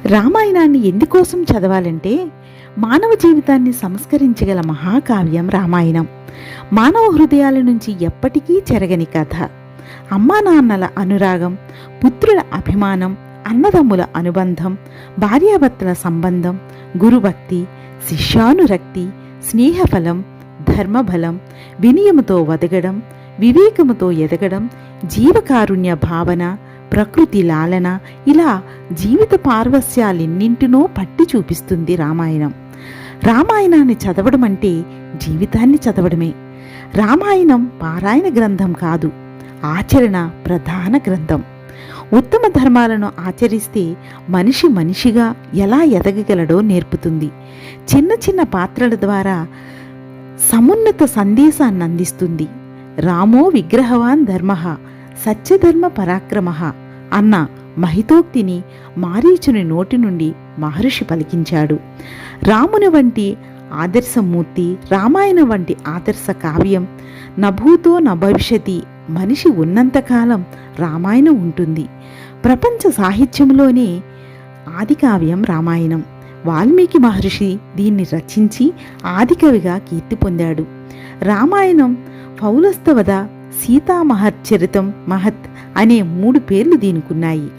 రామాయణాన్ని ఎందుకోసం చదవాలంటే, మానవ జీవితాన్ని సంస్కరించగల మహాకావ్యం రామాయణం. మానవ హృదయాల నుంచి ఎప్పటికీ చెరగని కథ. అమ్మా నాన్నల అనురాగం, పుత్రుల అభిమానం, అన్నదమ్ముల అనుబంధం, భార్యాభర్తల సంబంధం, గురుభక్తి, శిష్యానురక్తి, స్నేహఫలం, ధర్మబలం, వినయముతో వదగడం, వివేకముతో ఎదగడం, జీవకారుణ్య భావన, ప్రకృతి లాలన, ఇలా జీవిత పార్వస్యాలెన్నింటినో పట్టి చూపిస్తుంది రామాయణం. రామాయణాన్ని చదవడం అంటే జీవితాన్ని చదవడమే. రామాయణం పారాయణ గ్రంథం కాదు, ఆచరణ ప్రధాన గ్రంథం. ఉత్తమ ధర్మాలను ఆచరిస్తే మనిషి మనిషిగా ఎలా ఎదగగలడో నేర్పుతుంది. చిన్న చిన్న పాత్రల ద్వారా సమున్నత సందేశాన్ని అందిస్తుంది. రామో విగ్రహవాన్ ధర్మః సత్యధర్మ పరాక్రమః అన్న మహితోక్తిని మారీచుని నోటి నుండి మహర్షి పలికించాడు. రాముని వంటి ఆదర్శమూర్తి, రామాయణం వంటి ఆదర్శ కావ్యం నభూతో నభవిష్యతి. మనిషి ఉన్నంతకాలం రామాయణం ఉంటుంది. ప్రపంచ సాహిత్యంలోనే ఆదికావ్యం రామాయణం. వాల్మీకి మహర్షి దీన్ని రచించి ఆదికవిగా కీర్తి పొందాడు. రామాయణం పౌలస్తవద, సీతామహర్చరితం మహత్ అనే 3 పేర్లు దీనికున్నాయి.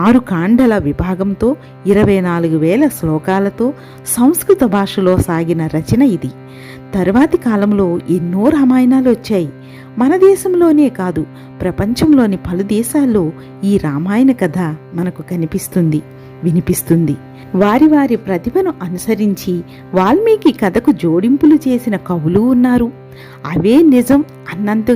6 కాండల విభాగంతో 24,000 శ్లోకాలతో సంస్కృత భాషలో సాగిన రచన ఇది. తరువాతి కాలంలో ఎన్నో రామాయణాలు వచ్చాయి. మన దేశంలోనే కాదు, ప్రపంచంలోని పలు దేశాల్లో ఈ రామాయణ కథ మనకు కనిపిస్తుంది, వినిపిస్తుంది. వారి వారి ప్రతిభను అనుసరించి వాల్మీకి కథకు జోడింపులు చేసిన కవులు ఉన్నారు. అవే నిజం అన్నంత